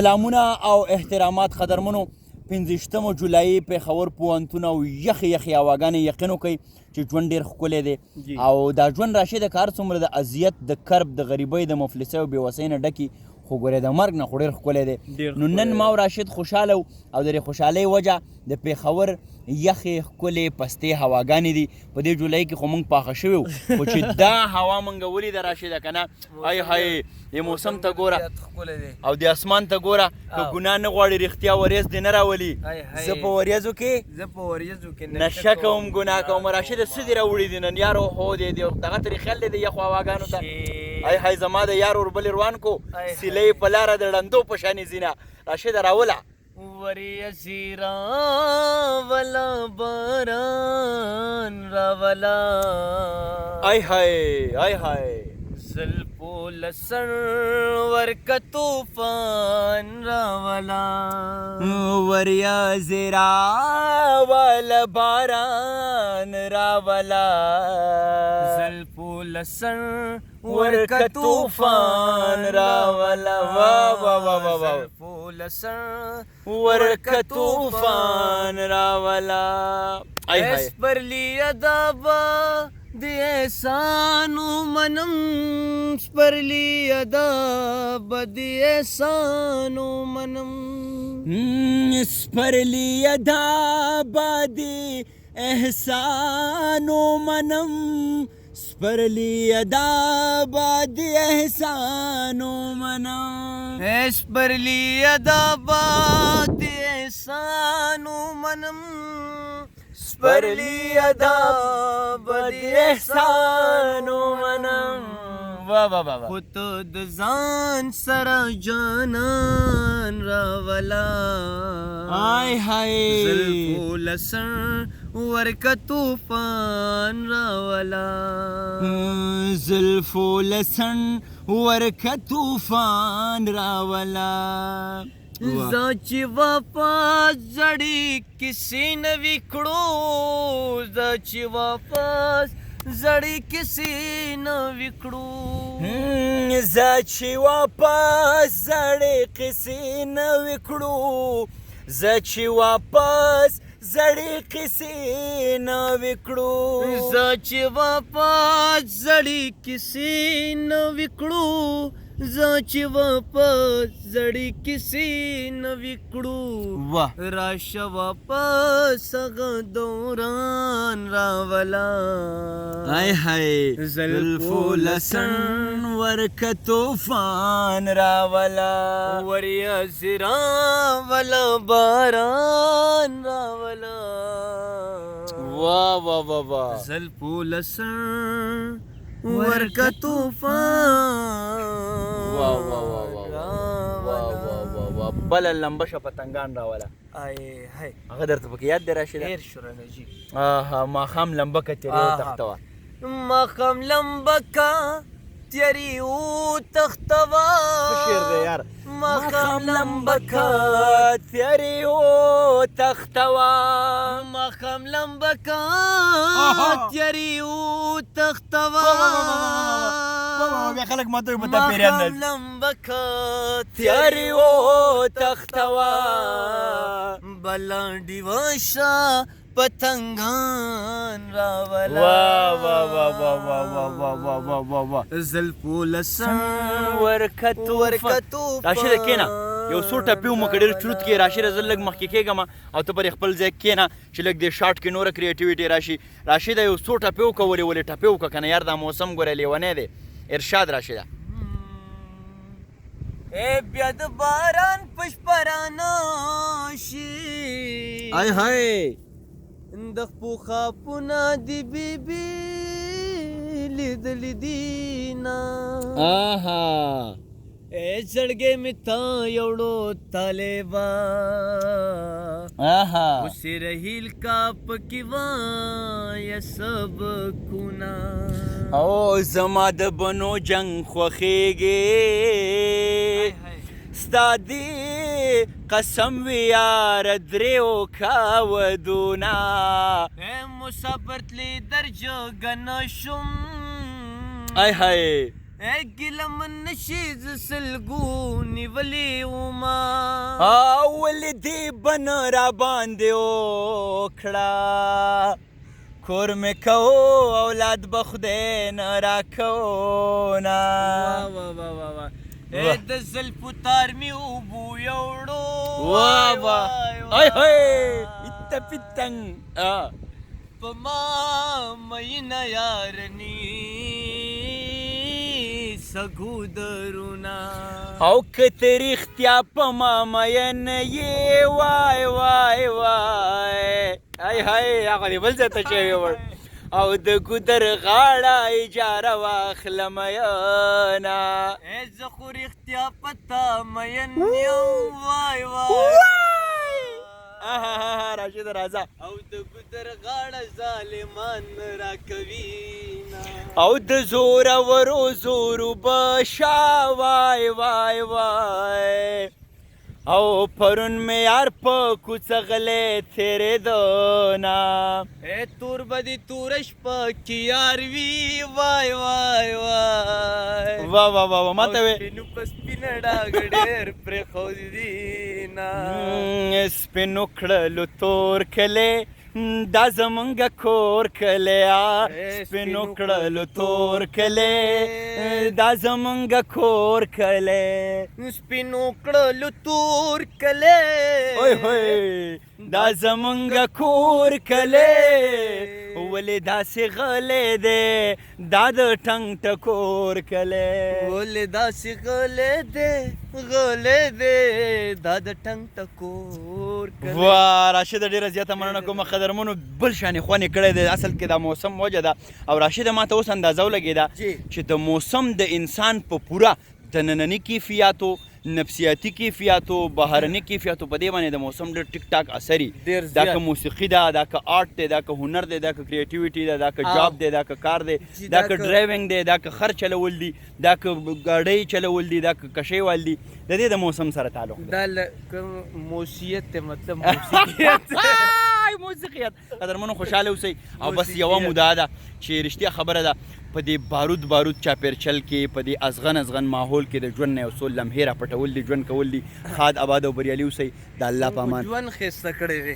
سلامونه او احترامات قدرمنو 15 جولای پېښور پوهنتون او یخې هواګانې یقین وکئ چې ژوند ډېر ښکلی دی او دا ژوند راشد که هر څومره د اذیت د کرب د غریبۍ د مفلسۍ او بېوسۍ نه ډکي خو ګورې د مرګ نه خو ډېر ښکلی دی نو نن ما او راشد خوشحاله او د دې خوشحالۍ وجه د پېښور یخې ښکلې پستې هواګانې دي په دې جولای کې خو موږ پاخه شوي وو خو چې دا هوا موږ ولیده راشده که نه ای های دې موسم ته ګوره او د اسمان ته ګوره که ګناه نه غواړي رښتیا وریځ دې نه راولي زه په وریځو کې نشه کوم ګناه کوم راشده څه دې راوړي دي نن یارو هو دې دغه ترې خیال دی د یخو هواګانو ته ای های زما د یار وربلې روان کو سیلۍ په لاره د ړندو په شانې ځینه راشده راوله وریځې راوله باران راوله ای های زلفو لسر ورکه طوفان راوله وریځې راوله باران راوله زلفو لسر ورکه طوفان راوله زلفو لسر ورکه طوفان راوله اسپرلی ادابا دی احسانو منم سپرلی ادابا دی احسانو منم سپرلی ادابا دی احسانو منم سپرلی ادابا دی احسانو منم سپرلی ادابا دی احسانو منم سپرلی ادابا دی احسانو منم خو ته د ځان سره جانان راوله ای های زلفو لسر ورکه طوفان راوله زلفو لسن ورکه طوفان راوله زه چې واپس زړې کیسې نوي کړو زه چې واپس زړې کیسې نوي کړو زه چې واپس زړې کیسې نوي کړو زه چې واپس زړې کیسې نوي کړو زه چې واپس زړې کیسې نوي کړو زه چې واپس زړې کیسې نوي کړو راشه واپس هغه دوران راوله ای های زلفو لسن ورکه طوفان راوله وریځې راوله باران راوله زلفو لسن ورکه طوفان بله لمبه شه پتنګان راوله هغه درته پکې یاد دی راشده ډېر شورنه جي ماښام لمبه که تیرې وتښتوه ماښام لمبه که تیرې وتښتوه ښه شعر دی یار ماښام لمبه که تیرې وتښتوه ماښام لمبه که تیرې وتښتوه بیا خلک ماته وایي په تا پیریان نه ماښام لمبه که تیرې وتښتوه بله ډیوه شه پتنګان راوله زلفو لسن ورکه طوفان راشده کېنه یو څو ټپې ومه که ډېر چروت کې راشده زه لږ مخکې کېږم او ته پرې خپل ځای کېنه چې لږ دې شاټ کې نوره کریټیویټي راشي راشده یو څو ټپې وکړه ولې ټپې وکړه که نه یار دا موسم ګوره لیونی دی ارشاد راشده بیا د باران په شپه رانشي ای های د خپو خوابونه د بیبي لیدلي دینه زړګی مې تا یوړو طالبه اوسې رهیل کا پکې وایه سبکونه او زما د بنو جنگ خوښیږي ستا دی قسم وي یاره دریو کاودونه مسافر تللی در جګه نه شم ای های ګیلم نشي ز سلګو نیولې وما ولې دې بن را باندې وکړه کور مې کوو اولاد به خدای نه راکوونه د زلفو تار مې اوبو یوړو ای ایته پیتنګ په ما مینه یارني سګو درونه او که ته رښتیا په ما مین یې وای وای وای ای هغه دې بل ځای ته شوی وړ او د ګودر غاړه اجاره واخلم ینه زه خو رښتیا پتا مین یم وای وای راشد راځه او د ګودر غاړه ظالمان راکوي او د زورورو زورو بشا وای وای وای او پرون مې یار په کوڅه غلې تېرېدونه تور بدی توره شپه کې یار وي وای وای وای وا ما ته وې سپینو په سپینه ډاګ ډېر پرېښودي دي نه سپینو کړلو تور کلی دا زمونږ کور کلی سپینو کړلو تور کلی دا زمونږ کور کلی سپینو کړلو تور کلی دا زمونږ کور کلی ولې داسې غلی دی دا د ټنګ ټکور کلی ولې داسې غلی دی دا د ټنګ ټکور کلی وا راشده ډېره زیاته مننه کومه قدرمنو بل شانې خوانې کړی دی اصل کې دا موسم وجه ده او راشده ما ته اوس اندازه ولګېده چې د موسم د انسان په پوره د ننني کیفیاتو نفسیاتي کیفیاتو بهرني کیفیاتو په دې باندې د موسم ډېر ټیک ټاک اثر وي دا که موسیقي ده دا که آرټ دی دا که هنر دی دا که کریټیویټي ده دا که جاب دی دا که کار دی دا که ډرایوینګ دی دا که خر چلول دي دا که ګاډۍ چلول دي دا که کشۍ وال دي د دې د موسم سره تعلق دی دا موسیقیت دی مطلب موسیقیت قدرمنو خوشحاله اوسئ او بس یوه موده ده چې رښتیا خبره ده په دې بارود چاپېرچل کې په دې ازغن ماحول کې د ژوند نه یو څو لمحې راپټول دي ژوند کول دي ښاد آباد او بریالي اوسئ د الله په امان ژوند ښایسته کړی دی